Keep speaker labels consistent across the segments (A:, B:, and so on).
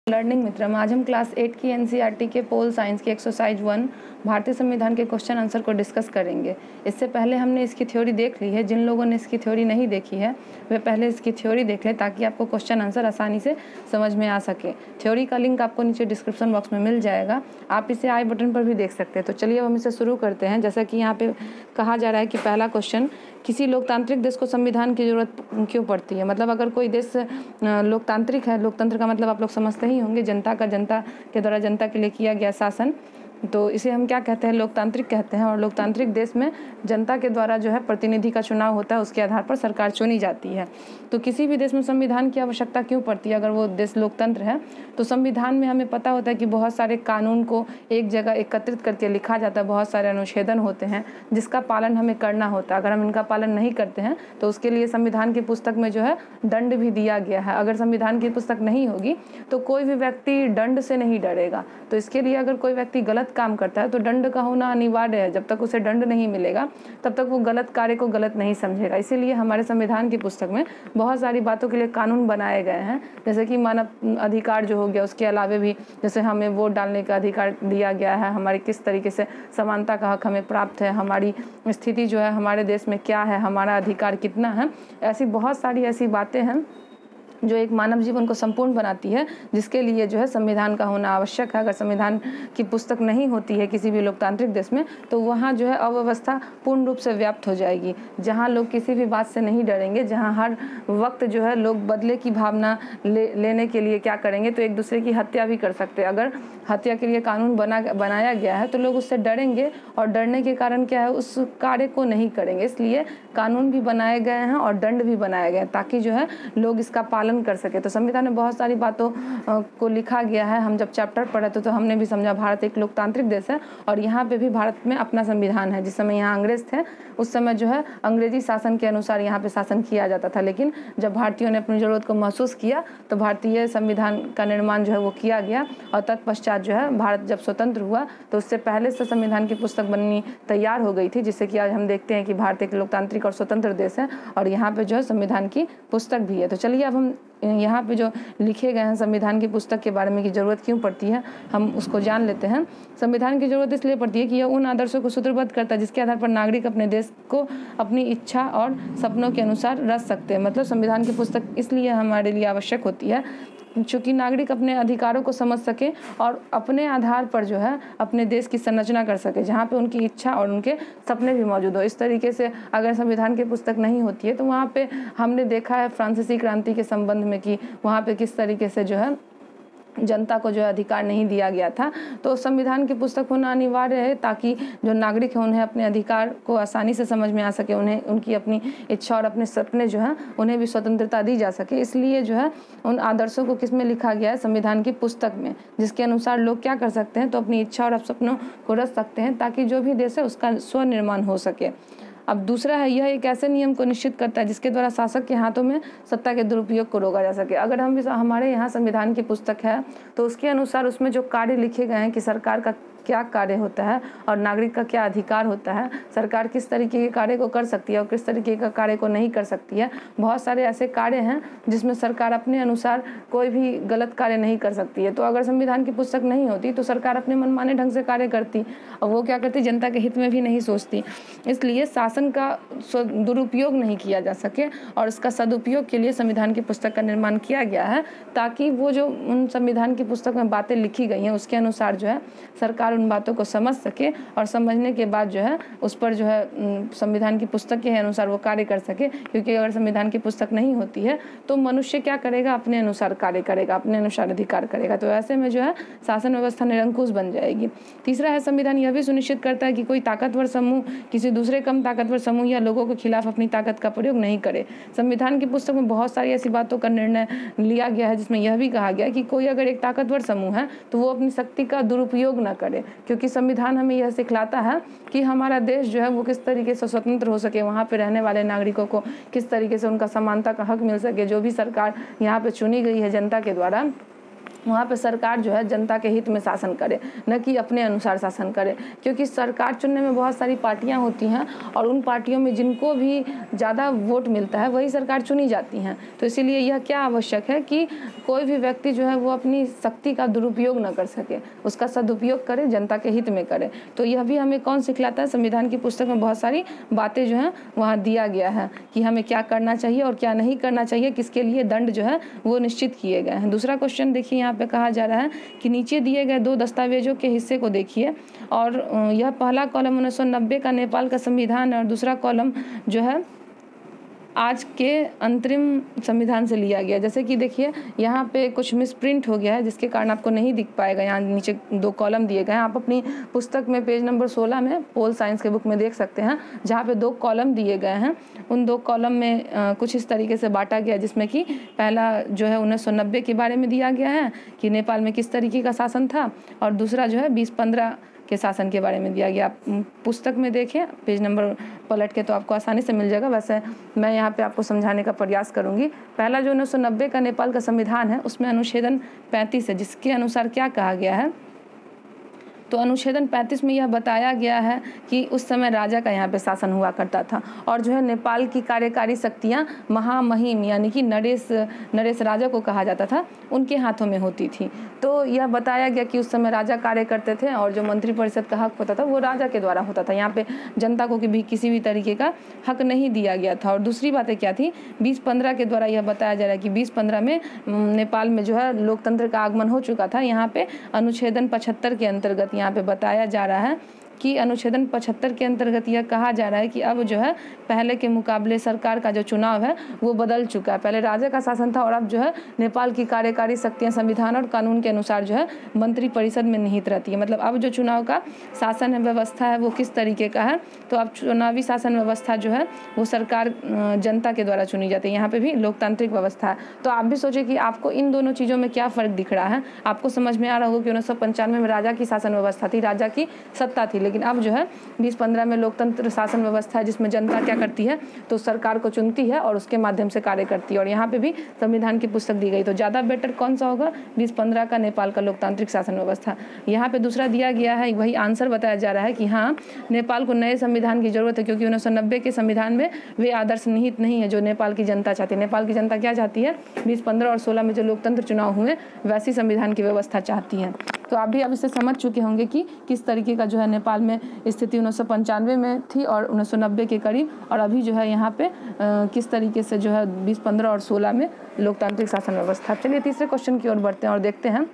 A: Learning मित्रम, आज हम class 8 की एनसीईआरटी के पोल साइंस की एक्सरसाइज 1 भारतीय संविधान के क्वेश्चन आंसर को डिस्कस करेंगे। इससे पहले हमने इसकी थ्योरी देख ली है। जिन लोगों ने इसकी थ्योरी नहीं देखी है वे पहले इसकी थ्योरी देख लें ताकि आपको क्वेश्चन आंसर आसानी से समझ में आ सके। थ्योरी का लिंक आपको नीचे डिस्क्रिप्शन बॉक्स में मिल जाएगा, आप इसे आई बटन पर भी देख सकते हैं। तो चलिए अब हम इसे शुरू करते हैं। जैसा कि यहाँ पे कहा जा रहा है कि पहला क्वेश्चन, किसी लोकतांत्रिक देश को संविधान की जरूरत क्यों पड़ती है। मतलब अगर कोई देश लोकतांत्रिक है, लोकतंत्र का मतलब आप लोग समझते ही होंगे, जनता के द्वारा जनता के लिए किया गया शासन, तो इसे हम क्या कहते हैं, लोकतांत्रिक कहते हैं। और लोकतांत्रिक देश में जनता के द्वारा जो है प्रतिनिधि का चुनाव होता है, उसके आधार पर सरकार चुनी जाती है। तो किसी भी देश में संविधान की आवश्यकता क्यों पड़ती है। अगर वो देश लोकतंत्र है तो संविधान में हमें पता होता है कि बहुत सारे कानून को एक जगह एकत्रित करके लिखा जाता है, बहुत सारे अनुच्छेदन होते हैं जिसका पालन हमें करना होता है। अगर हम इनका पालन नहीं करते हैं तो उसके लिए संविधान की पुस्तक में जो है दंड भी दिया गया है। अगर संविधान की पुस्तक नहीं होगी तो कोई भी व्यक्ति दंड से नहीं डरेगा। तो इसके लिए अगर कोई व्यक्ति गलत काम करता है तो दंड का होना अनिवार्य है। जब तक उसे दंड नहीं मिलेगा तब तक वो गलत कार्य को गलत नहीं समझेगा। इसीलिए हमारे संविधान की पुस्तक में बहुत सारी बातों के लिए कानून बनाए गए हैं, जैसे कि मानव अधिकार जो हो गया, उसके अलावा भी जैसे हमें वोट डालने का अधिकार दिया गया है, हमारी किस तरीके से समानता का हक हमें प्राप्त है, हमारी स्थिति जो है हमारे देश में क्या है, हमारा अधिकार कितना है। ऐसी बहुत सारी ऐसी बातें हैं जो एक मानव जीवन को संपूर्ण बनाती है, जिसके लिए जो है संविधान का होना आवश्यक है। अगर संविधान की पुस्तक नहीं होती है किसी भी लोकतांत्रिक देश में तो वहाँ जो है अव्यवस्था पूर्ण रूप से व्याप्त हो जाएगी। जहाँ लोग किसी भी बात से नहीं डरेंगे, जहाँ हर वक्त जो है लोग बदले की भावना लेने के लिए क्या करेंगे, तो एक दूसरे की हत्या भी कर सकते हैं। अगर हत्या के लिए कानून बनाया गया है तो लोग उससे डरेंगे और डरने के कारण क्या है, उस कार्य को नहीं करेंगे। इसलिए कानून भी बनाए गए हैं और दंड भी बनाए गए हैं ताकि जो है लोग इसका पालन कर सके। तो संविधान में बहुत सारी बातों को लिखा गया है। हम जब चैप्टर पढ़े तो हमने भी समझा भारत एक लोकतांत्रिक देश है और यहाँ पे भी भारत में अपना संविधान है। जिस समय यहाँ अंग्रेज थे उस समय जो है अंग्रेजी शासन के अनुसार यहाँ पे शासन किया जाता था, लेकिन जब भारतीयों ने अपनी ज़रूरत को महसूस किया तो भारतीय संविधान का निर्माण जो है वो किया गया। और तत्पश्चात जो है भारत जब स्वतंत्र हुआ तो उससे पहले से संविधान की पुस्तक बननी तैयार हो गई थी, जिससे कि आज हम देखते हैं कि भारत एक लोकतांत्रिक और स्वतंत्र देश है और यहाँ पे जो है संविधान की पुस्तक भी है। तो चलिए अब हम यहाँ पे जो लिखे गए हैं संविधान की पुस्तक के बारे में की ज़रूरत क्यों पड़ती है हम उसको जान लेते हैं। संविधान की ज़रूरत इसलिए पड़ती है कि यह उन आदर्शों को सूत्रबद्ध करता है जिसके आधार पर नागरिक अपने देश को अपनी इच्छा और सपनों के अनुसार रच सकते हैं। मतलब संविधान की पुस्तक इसलिए हमारे लिए आवश्यक होती है क्योंकि नागरिक अपने अधिकारों को समझ सके और अपने आधार पर जो है अपने देश की संरचना कर सके, जहाँ पे उनकी इच्छा और उनके सपने भी मौजूद हो। इस तरीके से अगर संविधान की पुस्तक नहीं होती है तो वहाँ पे हमने देखा है फ्रांसीसी क्रांति के संबंध में कि वहाँ पे किस तरीके से जो है जनता को जो है अधिकार नहीं दिया गया था। तो संविधान की पुस्तक होना अनिवार्य है ताकि जो नागरिक है उन्हें अपने अधिकार को आसानी से समझ में आ सके, उन्हें उनकी अपनी इच्छा और अपने सपने जो हैं उन्हें भी स्वतंत्रता दी जा सके। इसलिए जो है उन आदर्शों को किस में लिखा गया है, संविधान की पुस्तक में, जिसके अनुसार लोग क्या कर सकते हैं, तो अपनी इच्छा और सपनों को रच सकते हैं ताकि जो भी देश है उसका स्वनिर्माण हो सके। अब दूसरा है, यह एक ऐसे नियम को निश्चित करता है जिसके द्वारा शासक के हाथों में सत्ता के दुरुपयोग को रोका जा सके। अगर हमारे यहाँ संविधान की पुस्तक है तो उसके अनुसार उसमें जो कार्य लिखे गए हैं कि सरकार का क्या कार्य होता है और नागरिक का क्या अधिकार होता है, सरकार किस तरीके के कार्य को कर सकती है और किस तरीके का कार्य को नहीं कर सकती है। बहुत सारे ऐसे कार्य हैं जिसमें सरकार अपने अनुसार कोई भी गलत कार्य नहीं कर सकती है। तो अगर संविधान की पुस्तक नहीं होती तो सरकार अपने मनमाने ढंग से कार्य करती और वो क्या करती, जनता के हित में भी नहीं सोचती। इसलिए शासन का दुरुपयोग नहीं किया जा सके और इसका सदुपयोग के लिए संविधान की पुस्तक का निर्माण किया गया है ताकि वो जो उन संविधान की पुस्तक में बातें लिखी गई हैं उसके अनुसार जो है सरकार उन बातों को समझ सके और समझने के बाद जो है उस पर जो है संविधान की पुस्तक के अनुसार वो कार्य कर सके। क्योंकि अगर संविधान की पुस्तक नहीं होती है तो मनुष्य क्या करेगा, अपने अनुसार कार्य करेगा, अपने अनुसार अधिकार करेगा। तो ऐसे में जो है शासन व्यवस्था निरंकुश बन जाएगी। तीसरा है, संविधान यह भी सुनिश्चित करता है कि कोई ताकतवर समूह किसी दूसरे कम ताकतवर समूह या लोगों के खिलाफ अपनी ताकत का प्रयोग नहीं करे। संविधान की पुस्तक में बहुत सारी ऐसी बातों का निर्णय लिया गया है जिसमें यह भी कहा गया है कि कोई अगर एक ताकतवर समूह है तो वो अपनी शक्ति का दुरुपयोग न करे, क्योंकि संविधान हमें यह सिखलाता है कि हमारा देश जो है वो किस तरीके से स्वतंत्र हो सके, वहाँ पे रहने वाले नागरिकों को किस तरीके से उनका समानता का हक मिल सके। जो भी सरकार यहाँ पे चुनी गई है जनता के द्वारा वहाँ पे सरकार जो है जनता के हित में शासन करे, न कि अपने अनुसार शासन करे, क्योंकि सरकार चुनने में बहुत सारी पार्टियाँ होती हैं और उन पार्टियों में जिनको भी ज़्यादा वोट मिलता है वही सरकार चुनी जाती हैं। तो इसीलिए यह क्या आवश्यक है कि कोई भी व्यक्ति जो है वो अपनी शक्ति का दुरुपयोग न कर सके, उसका सदुपयोग करे, जनता के हित में करे। तो यह भी हमें कौन सिखलाता है? संविधान की पुस्तक में बहुत सारी बातें जो हैं वहाँ दिया गया है कि हमें क्या करना चाहिए और क्या नहीं करना चाहिए, किसके लिए दंड जो है वो निश्चित किए गए हैं। दूसरा क्वेश्चन देखिए, यहाँ पे कहा जा रहा है कि नीचे दिए गए 2 दस्तावेजों के हिस्से को देखिए और यह पहला कॉलम 1990 का नेपाल का संविधान है और दूसरा कॉलम जो है आज के अंतरिम संविधान से लिया गया। जैसे कि देखिए यहाँ पे कुछ मिसप्रिंट हो गया है जिसके कारण आपको नहीं दिख पाएगा, यहाँ नीचे 2 कॉलम दिए गए हैं। आप अपनी पुस्तक में पेज नंबर 16 में पोल साइंस के बुक में देख सकते हैं, जहाँ पे 2 कॉलम दिए गए हैं। उन 2 कॉलम में कुछ इस तरीके से बांटा गया, जिसमें कि पहला जो है 1990 के बारे में दिया गया है कि नेपाल में किस तरीके का शासन था, और दूसरा जो है 2015 के शासन के बारे में दिया गया। आप पुस्तक में देखें, पेज नंबर पलट के तो आपको आसानी से मिल जाएगा। वैसे मैं यहाँ पे आपको समझाने का प्रयास करूँगी। पहला जो 1990 का नेपाल का संविधान है उसमें अनुच्छेदन 35 है, जिसके अनुसार क्या कहा गया है, तो अनुच्छेदन 35 में यह बताया गया है कि उस समय राजा का यहाँ पे शासन हुआ करता था और जो है नेपाल की कार्यकारी शक्तियाँ महामहिम यानी कि नरेश राजा को कहा जाता था, उनके हाथों में होती थी। तो यह बताया गया कि उस समय राजा कार्य करते थे और जो मंत्रिपरिषद का हक होता था वो राजा के द्वारा होता था। यहाँ पे जनता को भी किसी भी तरीके का हक नहीं दिया गया था। और दूसरी बातें क्या थी, 2015 के द्वारा यह बताया जा रहा है कि 2015 में नेपाल में जो है लोकतंत्र का आगमन हो चुका था। यहाँ पे अनुच्छेदन 75 के अंतर्गत यहाँ पे बताया जा रहा है कि अनुच्छेदन 75 के अंतर्गत यह कहा जा रहा है कि अब जो है पहले के मुकाबले सरकार का जो चुनाव है वो बदल चुका है। पहले राजा का शासन था और अब जो है नेपाल की कार्यकारी शक्तियां संविधान और कानून के अनुसार जो है मंत्री परिषद में निहित रहती है। मतलब अब जो चुनाव का शासन है, व्यवस्था है, वो किस तरीके का है, तो अब चुनावी शासन व्यवस्था जो है वो सरकार जनता के द्वारा चुनी जाती है। यहाँ पे भी लोकतांत्रिक व्यवस्था है। तो आप भी सोचिए कि आपको इन दोनों चीज़ों में क्या फ़र्क दिख रहा है। आपको समझ में आ रहा होगा कि 1995 में राजा की शासन व्यवस्था थी, राजा की सत्ता थी, लेकिन अब जो है 2015 में लोकतंत्र शासन व्यवस्था है जिसमें जनता क्या करती है, तो सरकार को चुनती है और उसके माध्यम से कार्य करती है। और यहाँ पे भी संविधान की पुस्तक दी गई। तो ज़्यादा बेटर कौन सा होगा, 2015 का नेपाल का लोकतांत्रिक शासन व्यवस्था। यहाँ पे दूसरा दिया गया है, वही आंसर बताया जा रहा है कि हाँ, नेपाल को नए संविधान की जरूरत है, क्योंकि 1990 के संविधान में वे आदर्श निहित नहीं है जो नेपाल की जनता चाहती है। नेपाल की जनता क्या चाहती है, 2015 और 16 में जो लोकतंत्र चुनाव हुए वैसी संविधान की व्यवस्था चाहती है। तो आप भी अब इसे समझ चुके होंगे कि किस तरीके का जो है नेपाल में स्थिति 1995 में थी और 1990 के करीब, और अभी जो है यहाँ पे किस तरीके से जो है 2015 और 16 में लोकतांत्रिक शासन व्यवस्था। चलिए तीसरे क्वेश्चन की ओर बढ़ते हैं और देखते हैं,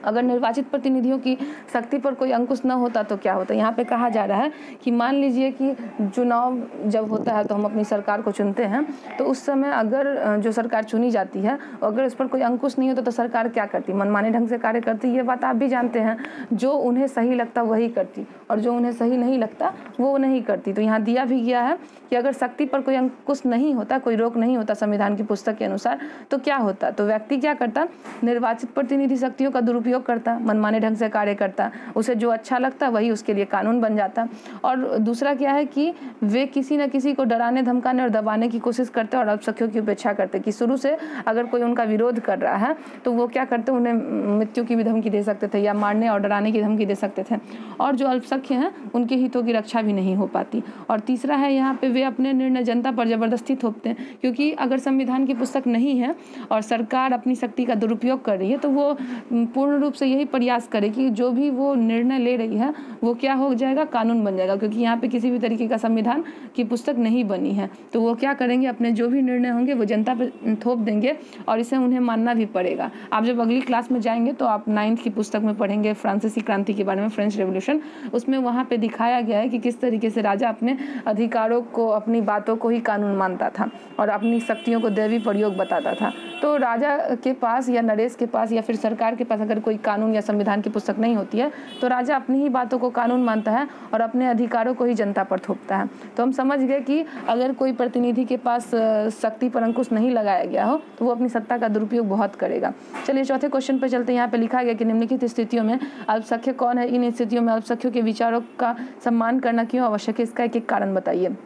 A: अगर निर्वाचित प्रतिनिधियों की शक्ति पर कोई अंकुश न होता तो क्या होता है। यहाँ पे कहा जा रहा है कि मान लीजिए कि चुनाव जब होता है तो हम अपनी सरकार को चुनते हैं, तो उस समय अगर जो सरकार चुनी जाती है अगर उस पर कोई अंकुश नहीं होता तो सरकार क्या करती, मनमाने ढंग से कार्य करती। ये बात आप भी जानते हैं, जो उन्हें सही लगता वही करती और जो उन्हें सही नहीं लगता वो नहीं करती। तो यहाँ दिया भी गया है कि अगर शक्ति पर कोई अंकुश नहीं होता, कोई रोक नहीं होता संविधान की पुस्तक के अनुसार, तो क्या होता। तो व्यक्ति क्या करता, निर्वाचित प्रतिनिधि शक्तियों का दुरुपयोग करता, मनमाने ढंग से कार्य करता, उसे जो अच्छा लगता वही उसके लिए कानून बन जाता। और दूसरा क्या है कि वे किसी न किसी को डराने, धमकाने और दबाने की कोशिश करते और अल्पसंख्यकों की उपेक्षा करते, कि शुरू से अगर कोई उनका विरोध कर रहा है तो वो क्या करते, उन्हें मृत्यु की भी धमकी दे सकते थे या मारने और डराने की धमकी दे सकते थे, और जो अल्पसंख्यक हैं उनके हितों की रक्षा भी नहीं हो पाती। और तीसरा है, यहाँ पे वे अपने निर्णय जनता पर जबरदस्ती थोपते हैं, क्योंकि अगर संविधान की पुस्तक नहीं है और सरकार अपनी शक्ति का दुरुपयोग कर रही है तो वो पूर्ण रूप से यही प्रयास करे कि जो भी वो निर्णय ले रही है वो क्या हो जाएगा, कानून बन जाएगा। क्योंकि यहाँ पे किसी भी तरीके का संविधान की पुस्तक नहीं बनी है, तो वो क्या करेंगे, अपने जो भी निर्णय होंगे वो जनता पे थोप देंगे और इसे उन्हें मानना भी पड़ेगा। आप जब अगली क्लास में जाएंगे तो आप 9th की पुस्तक में पढ़ेंगे फ्रांसीसी क्रांति के बारे में, फ्रेंच रेवोल्यूशन। उसमें वहाँ पे दिखाया गया है कि किस तरीके से राजा अपने अधिकारों को, अपनी बातों को ही कानून मानता था और अपनी शक्तियों को दैवी प्रयोग बताता था। तो राजा के पास या नरेश के पास या फिर सरकार के पास अगर कोई कानून या संविधान की पुस्तक नहीं होती है तो राजा अपनी ही बातों को कानून मानता है और अपने अधिकारों को ही जनता पर थोपता है। तो हम समझ गए कि अगर कोई प्रतिनिधि के पास शक्ति पर अंकुश नहीं लगाया गया हो तो वो अपनी सत्ता का दुरुपयोग बहुत करेगा। चलिए चौथे क्वेश्चन पर चलते हैं। यहाँ पे लिखा गया कि निम्नलिखित स्थितियों में अल्पसंख्यक कौन है, इन स्थितियों में अल्पसंख्यकों के विचारों का सम्मान करना क्यों आवश्यक है, इसका एक एक कारण बताइए।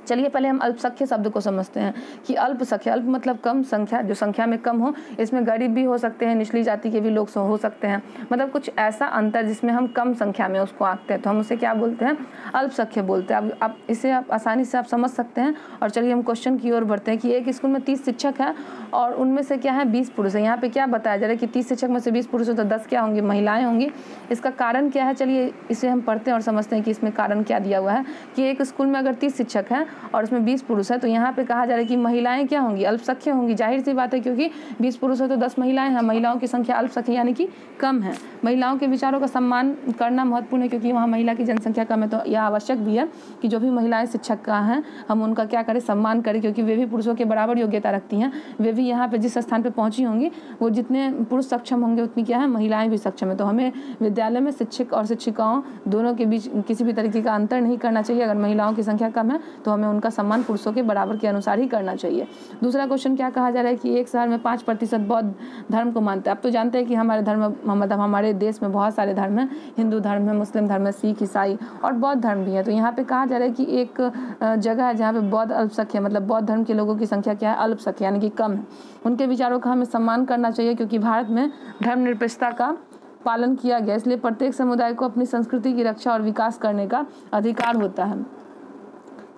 A: चलिए पहले हम अल्पसंख्यक शब्द को समझते हैं कि अल्पसंख्यक, अल्प मतलब कम संख्या, जो संख्या में कम हो। इसमें गरीब भी हो सकते हैं, निचली जाति के भी लोग हो सकते हैं, मतलब कुछ ऐसा अंतर जिसमें हम कम संख्या में उसको आंकते हैं, तो हम उसे क्या बोलते हैं, अल्पसंख्यक बोलते हैं। अब इसे आप आसानी से आप समझ सकते हैं। और चलिए हम क्वेश्चन की ओर बढ़ते हैं कि एक स्कूल में 30 शिक्षक है और उनमें से क्या है 20 पुरुष है। यहाँ पे क्या बताया जा रहा है कि 30 शिक्षक में से 20 पुरुष हो तो 10 क्या होंगी, महिलाएं होंगी। इसका कारण क्या है, चलिए इसे हम पढ़ते हैं और समझते हैं कि इसमें कारण क्या दिया हुआ है। कि एक स्कूल में अगर 30 शिक्षक हैं और उसमें 20 पुरुष है, तो यहाँ पे कहा जा रहा है कि महिलाएं क्या होंगी, अल्पसंख्यक होंगी। जाहिर सी बात है, क्योंकि 20 पुरुष है तो 10 महिलाएं हैं, महिलाओं की संख्या अल्पसंख्यक यानी कि कम है। महिलाओं के विचारों का सम्मान करना महत्वपूर्ण है, क्योंकि वहाँ महिला की जनसंख्या कम है। तो यह आवश्यक भी है कि जो भी महिलाएं शिक्षक का हैं हम उनका क्या करें, सम्मान करें, क्योंकि वे भी पुरुषों के बराबर योग्यता रखती हैं। वे भी यहाँ पे जिस स्थान पे पहुंची होंगी, वो जितने पुरुष सक्षम होंगे उतनी क्या है, महिलाएं भी सक्षम है। तो हमें विद्यालय में शिक्षक और शिक्षिकाओं दोनों के बीच किसी भी तरीके का अंतर नहीं करना चाहिए। अगर महिलाओं की संख्या कम है तो हमें उनका सम्मान पुरुषों के बराबर के अनुसार ही करना चाहिए। दूसरा क्वेश्चन क्या कहा जा रहा है कि एक शहर में 5% बौद्ध धर्म को मानते हैं। अब तो जानते हैं कि हमारे धर्म मतलब हमारे देश में बहुत सारे धर्म हैं, हिंदू धर्म है, मुस्लिम धर्म है, सिख, ईसाई और बौद्ध धर्म भी है। तो यहाँ पे कहा जा रहा है कि एक जगह है जहाँ पे बौद्ध अल्पसंख्यक मतलब बौद्ध धर्म के लोगों की संख्या क्या है, अल्पसंख्यक यानी कि कम है। उनके विचारों का हमें सम्मान करना चाहिए, क्योंकि भारत में धर्मनिरपेक्षता का पालन किया गया, इसलिए प्रत्येक समुदाय को अपनी संस्कृति की रक्षा और विकास करने का अधिकार होता है।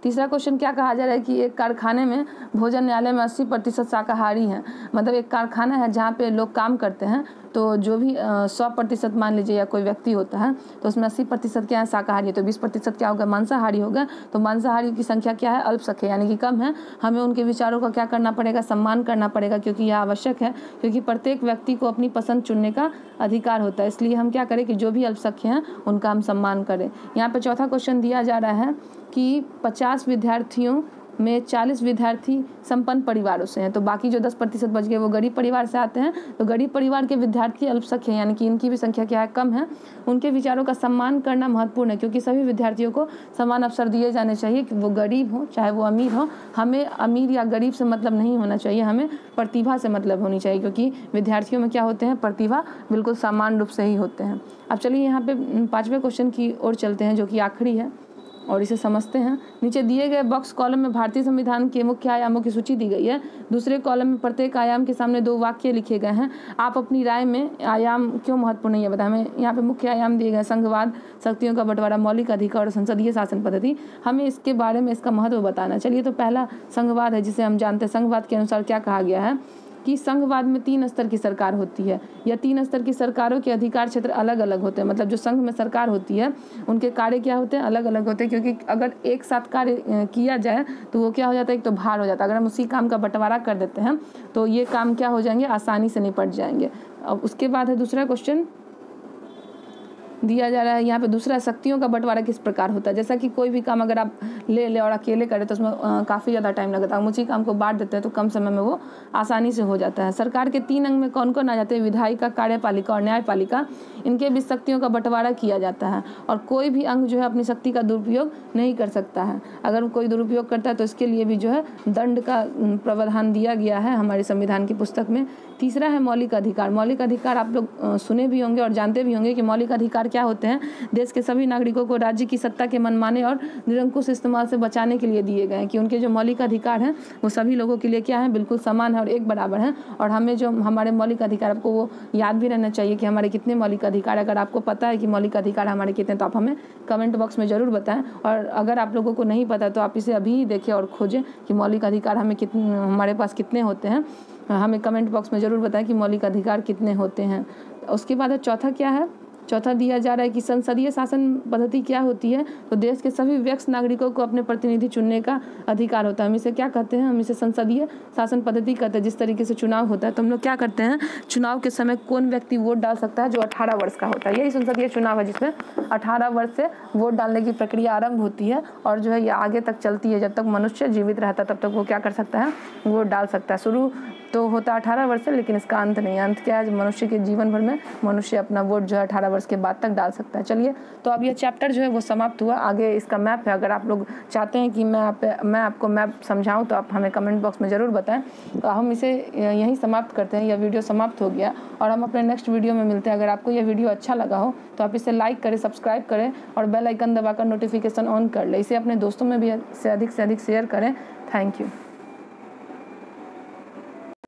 A: तीसरा क्वेश्चन क्या कहा जा रहा है कि एक कारखाने में भोजनालय में 80% शाकाहारी हैं। मतलब एक कारखाना है जहाँ पे लोग काम करते हैं, तो जो भी 100% मान लीजिए या कोई व्यक्ति होता है तो उसमें 80% क्या है, शाकाहारी है, तो 20% क्या होगा, मांसाहारी होगा। तो मांसाहारी की संख्या क्या है, अल्पसंख्यक यानी कि कम है। हमें उनके विचारों का क्या करना पड़ेगा, सम्मान करना पड़ेगा, क्योंकि यह आवश्यक है, क्योंकि प्रत्येक व्यक्ति को अपनी पसंद चुनने का अधिकार होता है। इसलिए हम क्या करें कि जो भी अल्पसंख्यक हैं उनका हम सम्मान करें। यहाँ पर चौथा क्वेश्चन दिया जा रहा है कि 50 विद्यार्थियों में 40 विद्यार्थी संपन्न परिवारों से हैं, तो बाकी जो 10% बच गए वो गरीब परिवार से आते हैं। तो गरीब परिवार के विद्यार्थी अल्पसंख्यक यानी कि इनकी भी संख्या क्या है, कम है। उनके विचारों का सम्मान करना महत्वपूर्ण है, क्योंकि सभी विद्यार्थियों को समान अवसर दिए जाने चाहिए, कि वो गरीब हो चाहे वो अमीर हो। हमें अमीर या गरीब से मतलब नहीं होना चाहिए, हमें प्रतिभा से मतलब होनी चाहिए, क्योंकि विद्यार्थियों में क्या होते हैं, प्रतिभा बिल्कुल समान रूप से ही होते हैं। अब चलिए यहाँ पे 5वें क्वेश्चन की ओर चलते हैं, जो कि आखिरी है और इसे समझते हैं। नीचे दिए गए बॉक्स कॉलम में भारतीय संविधान के मुख्य आयामों की सूची दी गई है। दूसरे कॉलम में प्रत्येक आयाम के सामने 2 वाक्य लिखे गए हैं। आप अपनी राय में आयाम क्यों महत्वपूर्ण है ये बताएं। हमें यहाँ पे मुख्य आयाम दिए गए, संघवाद, शक्तियों का बंटवारा, मौलिक अधिकार और संसदीय शासन पद्धति। हमें इसके बारे में इसका महत्व बताना। चलिए तो पहला संघवाद है, जिसे हम जानते हैं। संघवाद के अनुसार क्या कहा गया है कि संघवाद में 3 स्तर की सरकार होती है। या 3 स्तर की सरकारों के अधिकार क्षेत्र अलग अलग होते हैं। मतलब जो संघ में सरकार होती है उनके कार्य क्या होते हैं, अलग अलग होते हैं, क्योंकि अगर एक साथ कार्य किया जाए तो वो क्या हो जाता है, एक तो भार हो जाता है। अगर हम उसी काम का बंटवारा कर देते हैं तो ये काम क्या हो जाएंगे, आसानी से निपट जाएंगे। अब उसके बाद है दूसरा क्वेश्चन दिया जा रहा है यहाँ पे। दूसरा, शक्तियों का बंटवारा किस प्रकार होता है। जैसा कि कोई भी काम अगर आप ले और अकेले करें तो उसमें काफ़ी ज़्यादा टाइम लगता है। हम उसी काम को बांट देते हैं तो कम समय में वो आसानी से हो जाता है। सरकार के 3 अंग में कौन कौन आ जाते हैं, विधायिका, कार्यपालिका और न्यायपालिका। इनके बीच शक्तियों का बंटवारा किया जाता है और कोई भी अंग जो है अपनी शक्ति का दुरुपयोग नहीं कर सकता है। अगर कोई दुरुपयोग करता है तो इसके लिए भी जो है दंड का प्रावधान दिया गया है हमारे संविधान की पुस्तक में। तीसरा है मौलिक अधिकार। मौलिक अधिकार आप लोग सुने भी होंगे और जानते भी होंगे कि मौलिक अधिकार क्या होते हैं। देश के सभी नागरिकों को राज्य की सत्ता के मनमाने और निरंकुश इस्तेमाल से बचाने के लिए दिए गए हैं, कि उनके जो मौलिक अधिकार हैं वो सभी लोगों के लिए क्या है, बिल्कुल समान है और एक बराबर है। और हमें जो हमारे मौलिक अधिकार, आपको वो याद भी रहना चाहिए कि हमारे कितने मौलिक अधिकार। अगर आपको पता है कि मौलिक अधिकार हमारे कितने, तो आप हमें कमेंट बॉक्स में ज़रूर बताएं। और अगर आप लोगों को नहीं पता तो आप इसे अभी ही देखें और खोजें कि मौलिक अधिकार हमारे पास कितने होते हैं। हमें कमेंट बॉक्स में ज़रूर बताएं कि मौलिक अधिकार कितने होते हैं। उसके बाद चौथा क्या है, चौथा दिया जा रहा है कि संसदीय शासन पद्धति क्या होती है। तो देश के सभी वयस्क नागरिकों को अपने प्रतिनिधि चुनने का अधिकार होता है। हम इसे क्या कहते हैं, हम इसे संसदीय शासन पद्धति कहते हैं। जिस तरीके से चुनाव होता है तो हम लोग क्या करते हैं, चुनाव के समय कौन व्यक्ति वोट डाल सकता है, जो 18 वर्ष का होता है। यही संसदीय चुनाव है, जिसमें 18 वर्ष से वोट डालने की प्रक्रिया आरंभ होती है और जो है ये आगे तक चलती है। जब तक मनुष्य जीवित रहता है तब तक वो क्या कर सकता है, वोट डाल सकता है। शुरू तो होता 18 वर्ष है, लेकिन इसका अंत नहीं है। अंत क्या है? मनुष्य के जीवन भर में मनुष्य अपना वोट जो है 18 वर्ष के बाद तक डाल सकता है। चलिए, तो अब ये चैप्टर जो है वो समाप्त हुआ। आगे इसका मैप है, अगर आप लोग चाहते हैं कि मैं आपको मैप समझाऊं तो आप हमें कमेंट बॉक्स में ज़रूर बताएं। तो हम इसे यहीं समाप्त करते हैं, यह वीडियो समाप्त हो गया और हम अपने नेक्स्ट वीडियो में मिलते हैं। अगर आपको यह वीडियो अच्छा लगा हो तो आप इसे लाइक करें, सब्सक्राइब करें और बेल आइकन दबाकर नोटिफिकेशन ऑन कर लें। इसे अपने दोस्तों में भी से अधिक शेयर करें। Thank you.